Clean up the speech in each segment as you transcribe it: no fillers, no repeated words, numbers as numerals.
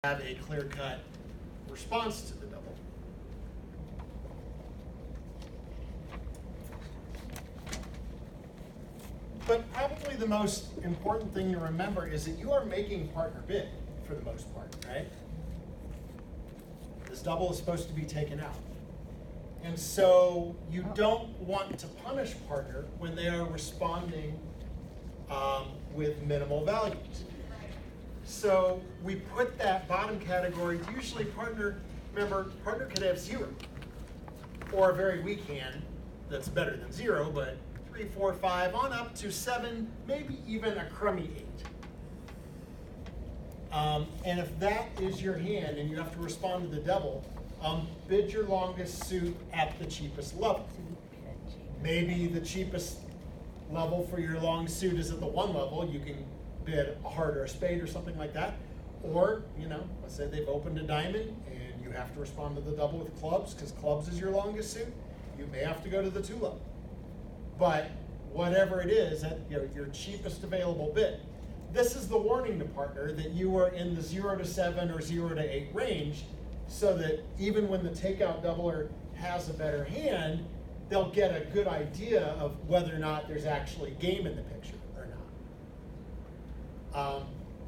have a clear-cut response to the double. But probably the most important thing to remember is that you are making partner bid for the most part, right? This double is supposed to be taken out. And so you don't want to punish partner when they are responding with minimal values. So we put that bottom category, usually partner, remember, partner could have 0 or a very weak hand that's better than 0, but 3, 4, 5, on up to 7, maybe even a crummy 8. And if that is your hand and you have to respond to the double, bid your longest suit at the cheapest level. Maybe the cheapest level for your long suit is at the 1 level. You can bid a heart or a spade or something like that. Or, let's say they've opened a diamond and you have to respond to the double with clubs because clubs is your longest suit. You may have to go to the 2 level. But whatever it is, at your cheapest available bid. This is the warning to partner that you are in the 0 to 7 or 0 to 8 range, so that even when the takeout doubler has a better hand, they'll get a good idea of whether or not there's actually game in the picture or not.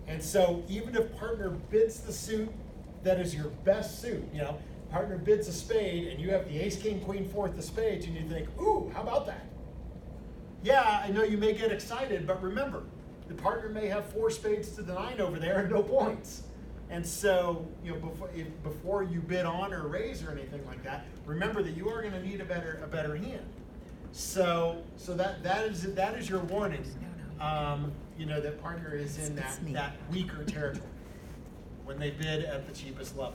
And so even if partner bids the suit that is your best suit, partner bids a spade and you have the ace, king, queen, 4th of spades, and you think, ooh, how about that? Yeah, I know you may get excited, but remember, the partner may have 4 spades to the 9 over there and no points. And so, before you bid on or raise or anything like that, remember that you are going to need a better hand. So that is your warning. That partner is in that weaker territory when they bid at the cheapest level.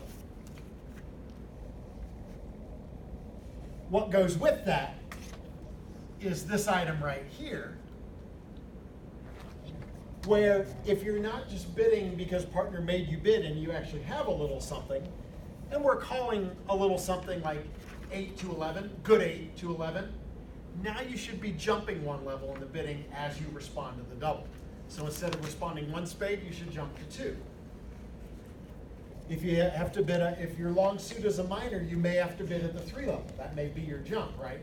What goes with that is this item right here, where if you're not just bidding because partner made you bid and you actually have a little something, and we're calling a little something like 8 to 11, good 8 to 11, now you should be jumping 1 level in the bidding as you respond to the double. So instead of responding 1 spade, you should jump to 2. If you have to bid, if your long suit is a minor, you may have to bid at the 3 level. That may be your jump, right?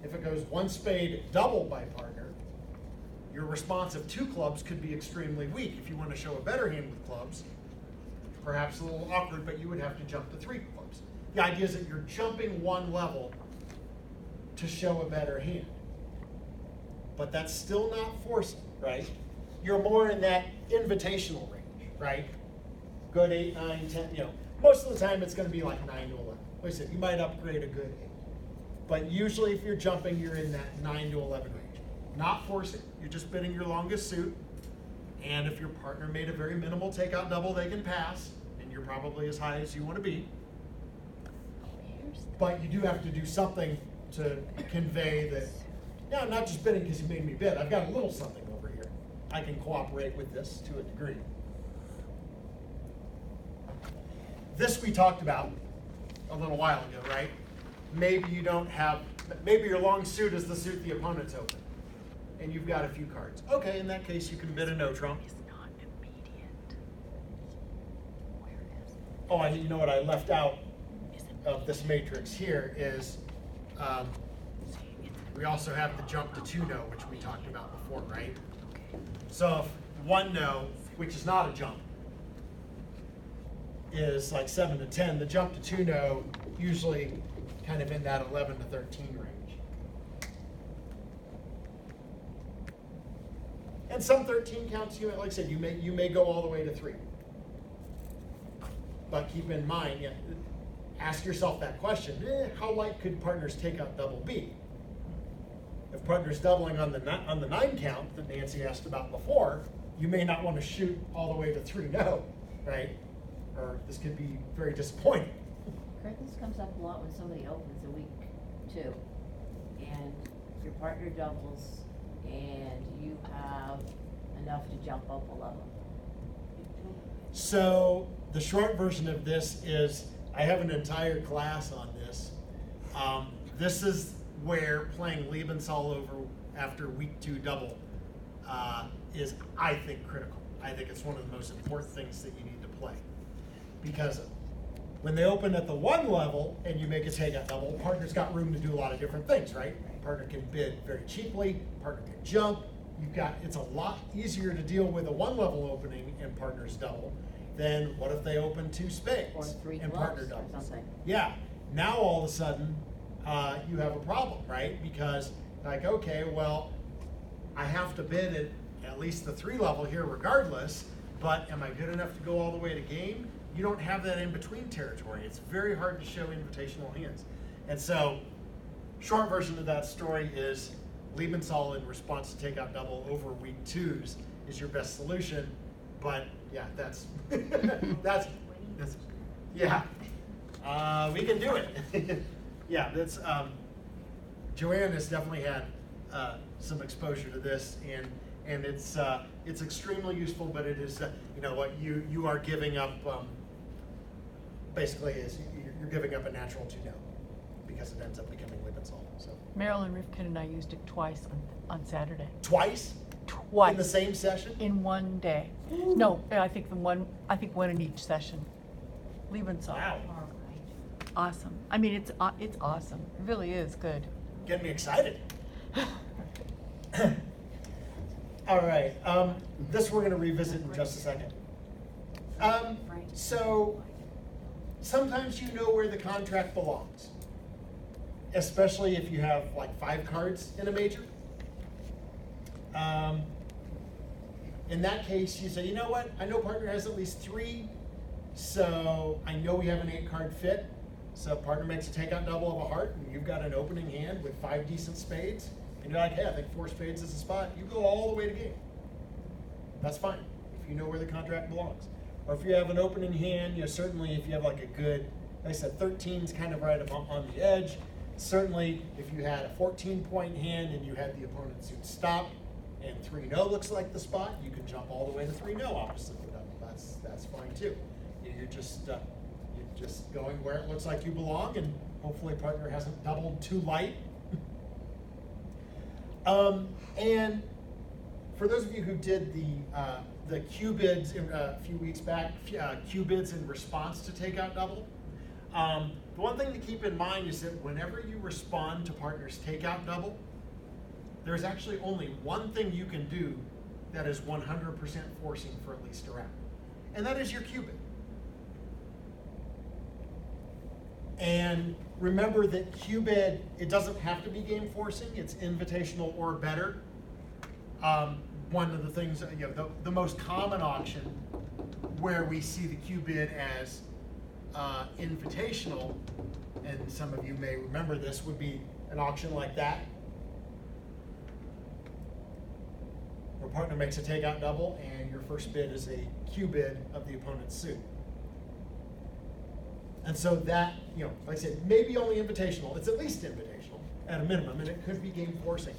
If it goes 1 spade double by partner, your response of 2 clubs could be extremely weak. If you want to show a better hand with clubs, perhaps a little awkward, but you would have to jump to 3 clubs. The idea is that you're jumping 1 level to show a better hand. But that's still not forcing, right? You're more in that invitational range, right? Good 8, 9, 10, most of the time it's going to be like 9 to 11. Like I said, you might upgrade a good 8. But usually if you're jumping, you're in that 9 to 11 range. Not forcing, you're just bidding your longest suit. And if your partner made a very minimal takeout double, they can pass, and you're probably as high as you want to be. But you do have to do something to convey that, I'm not just bidding because you made me bid. I've got a little something over here. I can cooperate with this to a degree. This we talked about a little while ago, right? Maybe your long suit is the suit the opponent's open, and you've got a few cards. Okay, in that case, you can bid a no trump. It's not immediate. Where is it? Oh, you know what I left out of this matrix here is we also have the jump to 2 no, which we talked about before, right? So if 1 no, which is not a jump, is like 7 to 10, the jump to 2 no usually kind of in that 11 to 13 range. And some 13 counts, like I said, you may go all the way to 3. But keep in mind, ask yourself that question, how light could partners take out double B? If partner's doubling on the 9 count that Nancy asked about before, you may not want to shoot all the way to 3 no, right? Or this could be very disappointing. Kurt, this comes up a lot when somebody opens a week 2 and your partner doubles and you have enough to jump up a level. So the short version of this is, I have an entire class on this. This is where playing Lebensall over after week 2 double is, I think, critical. I think it's one of the most important things that you need to play. Because when they open at the one level and you make a takeout double, partner's got room to do a lot of different things, right? Partner can bid very cheaply, partner can jump. It's a lot easier to deal with a one level opening and partner's double than what if they open two spades Or three and clubs partner or doubles. something. Yeah, now all of a sudden, you have a problem, right? Because like, okay, well, I have to bid at least the three level here regardless, but am I good enough to go all the way to game? You don't have that in between territory. It's very hard to show invitational hands. And so, short version of that story is Liebensal in response to takeout double over week twos is your best solution. But yeah, that's yeah. We can do it. Yeah, that's Joanne has definitely had some exposure to this, and it's extremely useful. But it is you know what you are giving up. Basically, is you're giving up a natural 2-no because it ends up becoming Liebensal. So Marilyn Rifkin and I used it twice on Saturday. twice Twice. in the same session. In one day. No, I think one in each session. Liebensal. Wow, All right. Awesome. I mean, it's awesome. It really is good. getting me excited. All right, this we're going to revisit in just a second. So sometimes you know where the contract belongs, especially if you have like 5 cards in a major. In that case, you say, you know what? I know partner has at least 3, so I know we have an 8-card fit. So partner makes a takeout double of a heart, and you've got an opening hand with 5 decent spades, and you're like, hey, I think 4 spades is a spot. You go all the way to game. That's fine if you know where the contract belongs. Or if you have an opening hand, you know, certainly if you have like a good, like I said, 13's kind of right on the edge. Certainly if you had a 14-point hand and you had the opponent's suit stop and 3-no looks like the spot, you can jump all the way to 3-no opposite the double. That's fine too. You're just going where it looks like you belong, and hopefully partner hasn't doubled too light. And for those of you who did the Q bids a few weeks back, Q bids in response to takeout double, the one thing to keep in mind is that whenever you respond to partner's takeout double, there's actually only one thing you can do that is 100% forcing for at least a round, and that is your Q bid. And remember that Q bid, it doesn't have to be game forcing, it's invitational or better. One of the things, you know, the most common auction where we see the Q bid as invitational, and some of you may remember this, would be an auction like that, where partner makes a takeout double and your first bid is a Q bid of the opponent's suit. And so that, you know, like I said, maybe only invitational. It's at least invitational at a minimum, and it could be game forcing.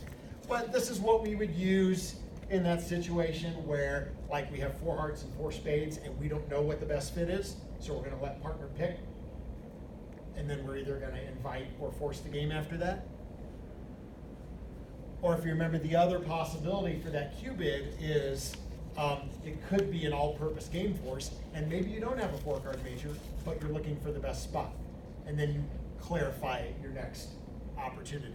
But this is what we would use in that situation where, like, we have 4 hearts and 4 spades, and we don't know what the best fit is, so we're going to let partner pick, and then we're either going to invite or force the game after that. Or if you remember, the other possibility for that Q bid is it could be an all-purpose game force, and maybe you don't have a 4-card major, but you're looking for the best spot, and then you clarify your next opportunity.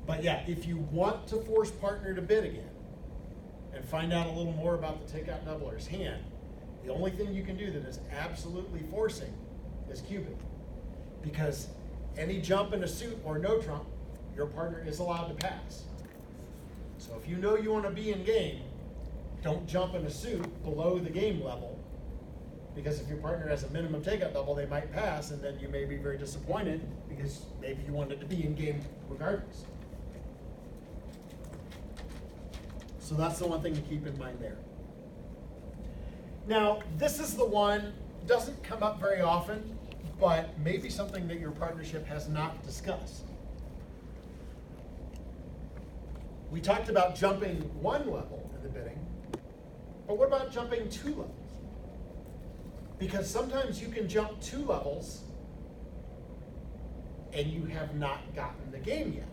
But yeah, if you want to force partner to bid again and find out a little more about the takeout doubler's hand, the only thing you can do that is absolutely forcing is Q bid, because any jump in a suit or no trump, your partner is allowed to pass. So if you know you want to be in game, don't jump in a suit below the game level, because if your partner has a minimum takeout double, they might pass, and then you may be very disappointed because maybe you wanted to be in game regardless. So that's the one thing to keep in mind there. Now, this is the one, doesn't come up very often, but maybe something that your partnership has not discussed. We talked about jumping 1 level in the bidding, but what about jumping 2 levels? Because sometimes you can jump 2 levels and you have not gotten the game yet.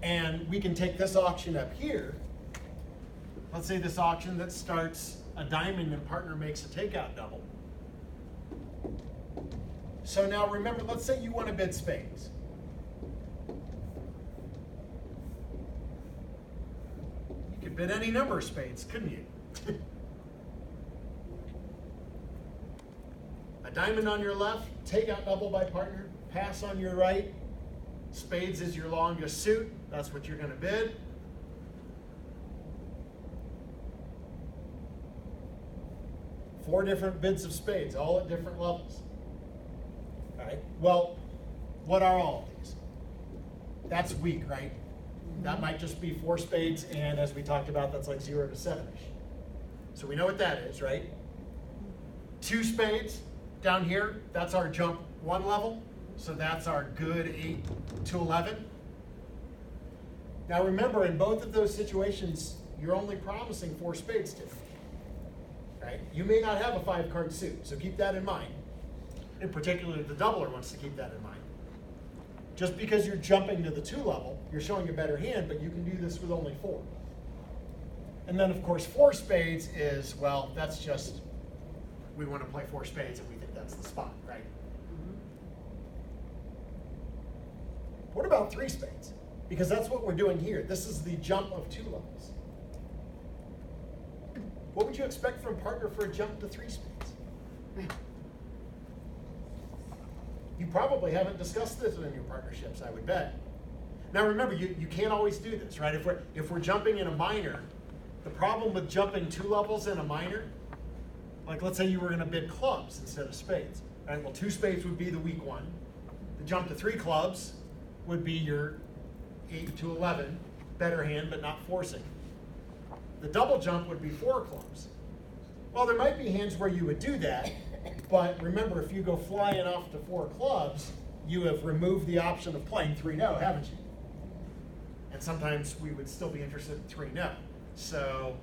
And we can take this auction up here, let's say this auction that starts a diamond and partner makes a takeout double. So now remember, let's say you want to bid spades. You could bid any number of spades, couldn't you? A diamond on your left, takeout double by partner, pass on your right. Spades is your longest suit, that's what you're going to bid. Four different bids of spades, all at different levels. All right, well, what are all of these? That's weak, right? That might just be four spades, and as we talked about, that's like 0 to 7-ish. So we know what that is, right? Two spades down here, that's our jump 1 level. So that's our good 8 to 11. Now remember, in both of those situations, you're only promising 4 spades to. Right? You may not have a 5-card suit, so keep that in mind. In particular, the doubler wants to keep that in mind. Just because you're jumping to the 2 level, you're showing a better hand, but you can do this with only 4. And then, of course, 4 spades is, well, that's just, we want to play 4 spades and we think that's the spot, right? What about 3 spades? Because that's what we're doing here. This is the jump of 2 levels. What would you expect from partner for a jump to 3 spades? You probably haven't discussed this in your partnerships, I would bet. Now remember, you can't always do this, right? If we're jumping in a minor, the problem with jumping 2 levels in a minor, like let's say you were going to bid clubs instead of spades. Right? Well, 2 spades would be the weak one. The jump to 3 clubs would be your 8 to 11, better hand but not forcing. The double jump would be 4 clubs. Well, there might be hands where you would do that, but remember, if you go flying off to 4 clubs, you have removed the option of playing 3-no, haven't you? And sometimes we would still be interested in 3-no. So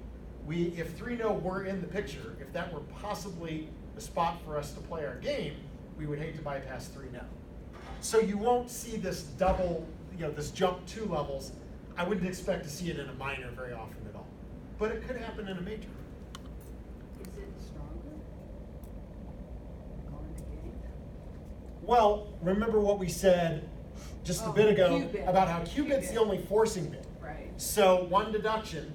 if 3-no were in the picture, if that were possibly a spot for us to play our game, we would hate to bypass 3-no. So you won't see this double, this jump 2 levels. I wouldn't expect to see it in a minor very often at all. But it could happen in a major. Is it stronger? Going to game? Well, remember what we said just a bit ago Q-bid. about how Q-bid's the Q-bid. only forcing bid. Right. So one deduction,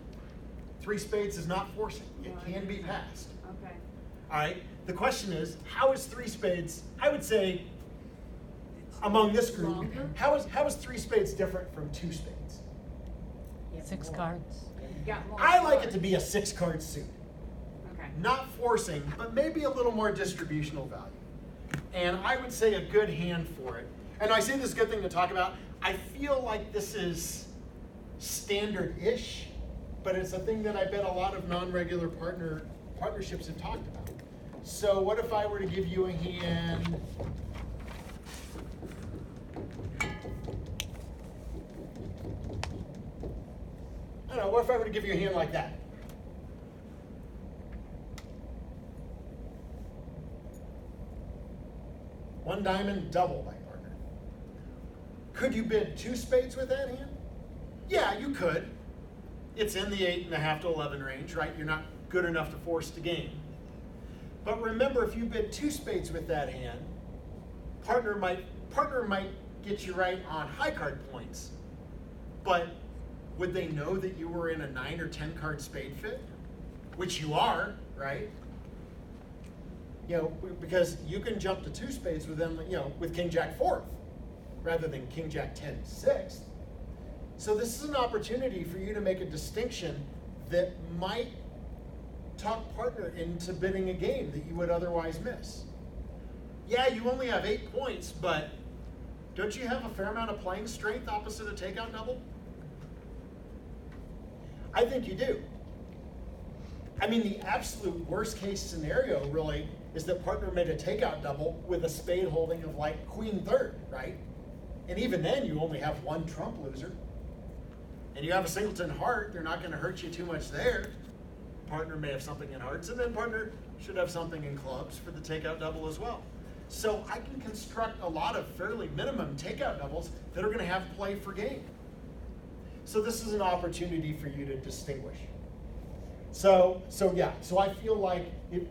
3 spades is not forcing. It No, I can be understand. passed. Okay. All right. The question is, how is 3 spades? I would say, among this group, Longer? how is 3 spades different from 2 spades? 6 cards. Got more I like it cards. to be a 6-card suit, Okay. not forcing, but maybe a little more distributional value. And I would say a good hand for it. And I say this is a good thing to talk about. I feel like this is standard-ish, but it's a thing that I bet a lot of non-regular partnerships have talked about. So what if I were to give you a hand? I don't know, what if I were to give you a hand like that? One diamond, double by partner. Could you bid 2 spades with that hand? Yeah, you could. It's in the 8.5 to 11 range, right? You're not good enough to force the game. But remember, if you bid 2 spades with that hand, partner might get you right on high card points, but would they know that you were in a 9 or 10 card spade fit? Which you are, right? Because you can jump to 2 spades with them, with King Jack 4th, rather than King Jack 10 6th. So this is an opportunity for you to make a distinction that might talk partner into bidding a game that you would otherwise miss. Yeah, you only have 8 points, but don't you have a fair amount of playing strength opposite a takeout double? I think you do. I mean, the absolute worst case scenario really is that partner made a takeout double with a spade holding of like queen 3rd, right? And even then you only have 1 trump loser. And you have a singleton heart, they're not gonna hurt you too much there. Partner may have something in hearts, and then partner should have something in clubs for the takeout double as well. So I can construct a lot of fairly minimum takeout doubles that are gonna have play for game. So this is an opportunity for you to distinguish. So yeah, so I feel like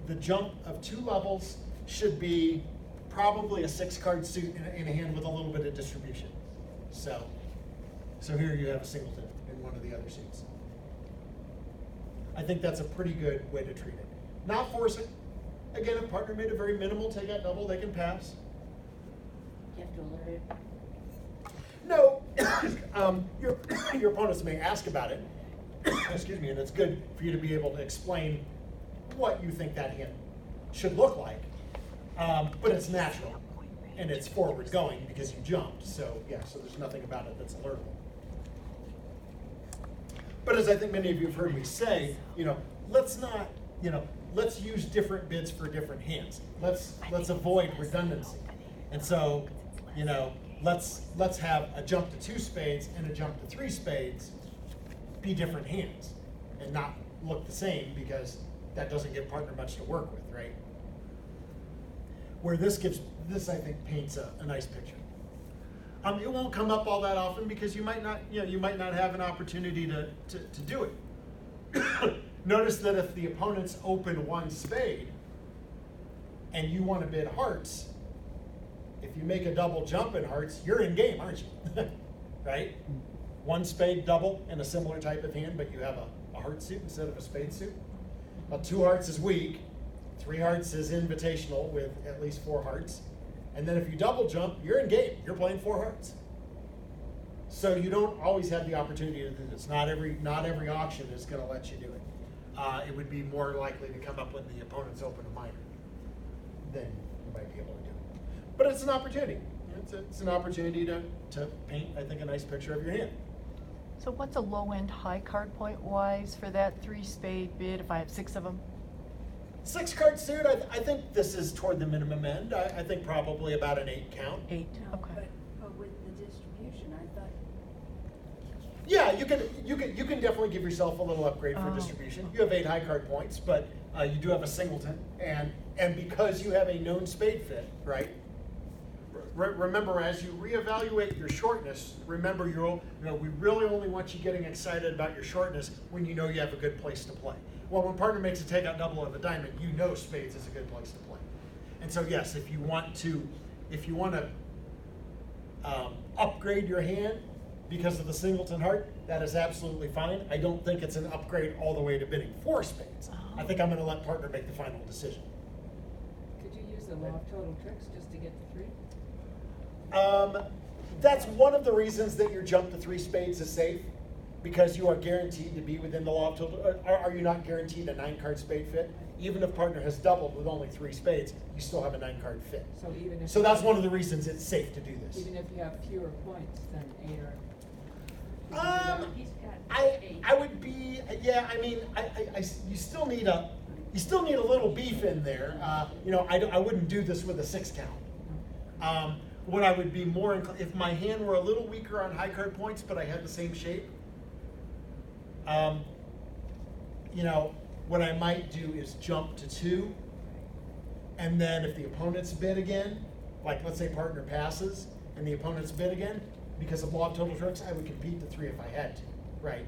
the jump of 2 levels should be probably a 6-card suit in a hand with a little bit of distribution. So here you have a singleton in one of the other suits. I think that's a pretty good way to treat it. Not forcing. Again, if partner made a very minimal takeout double, they can pass. You have to alert it. No, your opponents may ask about it, excuse me, and it's good for you to be able to explain what you think that hand should look like. But it's natural, and it's forward going because you jumped, so yeah, so there's nothing about it that's alertable. But as I think many of you have heard me say, let's not, let's use different bids for different hands. Let's avoid redundancy. And so, let's have a jump to 2 spades and a jump to 3 spades be different hands and not look the same, because that doesn't give partner much to work with, right? Where this I think paints a nice picture. It won't come up all that often because you might not have an opportunity to do it. Notice that if the opponents open 1 spade and you want to bid hearts, if you make a double jump in hearts, you're in game, aren't you? Right? 1 spade double in a similar type of hand, but you have a heart suit instead of a spade suit. 2 hearts is weak, 3 hearts is invitational with at least 4 hearts. And then if you double jump, you're in game. You're playing 4 hearts. So you don't always have the opportunity to do this. Not every auction is going to let you do it. It would be more likely to come up when the opponents open a minor. Then you might be able to do it. But it's an opportunity. It's an opportunity to paint, I think, a nice picture of your hand. So what's a low-end high card point-wise for that 3-spade bid if I have 6 of them? 6-card suit, I think this is toward the minimum end. I think probably about an 8 count. 8, No, okay. but with the distribution, I thought, Yeah, you can definitely give yourself a little upgrade for Oh. distribution. You have 8 high card points, but you do have a singleton, and because you have a known spade fit, right? Remember, as you reevaluate your shortness, remember we really only want you getting excited about your shortness when you know you have a good place to play. Well, when partner makes a takeout double of a diamond, you know spades is a good place to play. And so yes, if you want to upgrade your hand because of the singleton heart, that is absolutely fine. I don't think it's an upgrade all the way to bidding 4 spades. I think I'm going to let partner make the final decision. Could you use the law of total tricks just to get to 3? That's one of the reasons that your jump to 3 spades is safe, because you are guaranteed to be within the law of total. Are you not guaranteed a 9-card spade fit? Even if partner has doubled with only 3 spades, you still have a 9-card fit. So even if So that's one of the reasons it's safe to do this. even if you have fewer points than 8 or he's got I would be, yeah, I mean, you still need a little beef in there. I wouldn't do this with a 6 count. What I would be more if my hand were a little weaker on high card points, but I had the same shape. What I might do is jump to 2, and then if the opponent's bid again, like let's say partner passes and the opponent's bid again, because of law of total tricks, I would compete to 3 if I had to, right?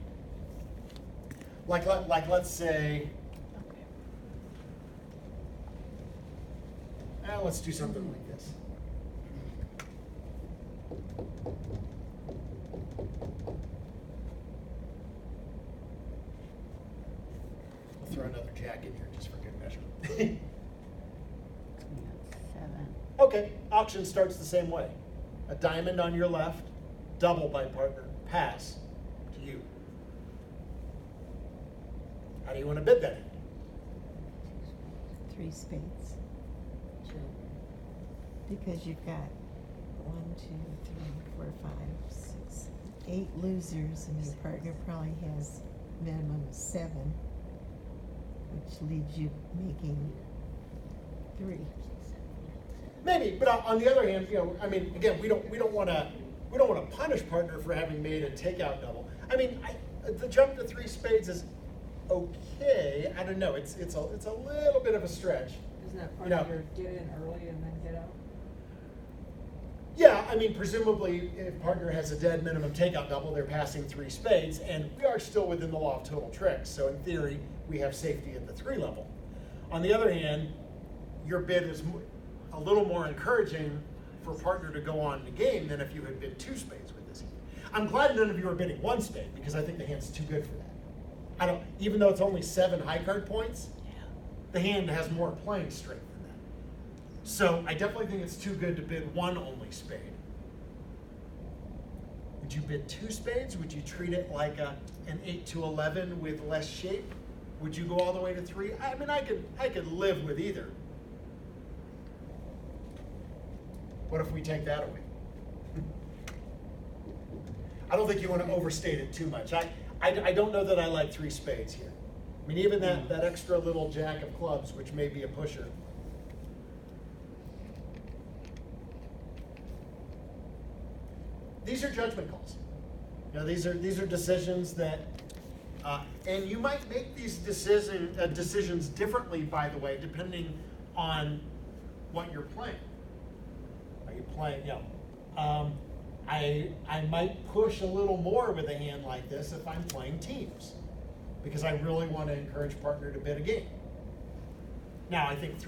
Like let's say, let's do something like this. I'll throw another jack in here just for good measure. 7. Okay, auction starts the same way. A diamond on your left, double by partner, pass to you. How do you want to bid that? 3 spades, 2. because you've got 1, 2, 3, 4, 5, 6, 8 losers, and your partner probably has minimum of 7, which leaves you making 3. Maybe, but on the other hand, again, we don't want to punish partner for having made a takeout double. The jump to 3 spades is okay. I don't know. It's a little bit of a stretch. isn't that part of your get in early and then get out? Yeah, Yeah, I mean, presumably, if partner has a dead minimum takeout double, they're passing 3 spades, and we are still within the law of total tricks, so in theory, we have safety at the 3 level. On the other hand, your bid is a little more encouraging for partner to go on in the game than if you had bid 2 spades with this hand. I'm glad none of you are bidding 1 spade, because I think the hand's too good for that. Even though it's only 7 high card points, the hand has more playing strength than that. So I definitely think it's too good to bid 1 only spade. Would you bid 2 spades? Would you treat it like an 8 to 11 with less shape? Would you go all the way to 3? I mean, I could live with either. What if we take that away? I don't think you want to overstate it too much. I don't know that I like 3 spades here. I mean, even that extra little jack of clubs, which may be a pusher. These are judgment calls. You know, these are decisions that, and you might make these decisions differently, by the way, depending on what you're playing. Are you playing? You know, I might push a little more with a hand like this if I'm playing teams, because I really want to encourage partner to bid a game. Now, I think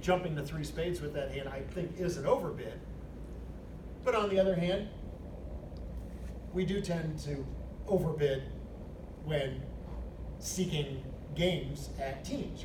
jumping to 3 spades with that hand, I think is an overbid. But on the other hand, we do tend to overbid when seeking games at teams, right?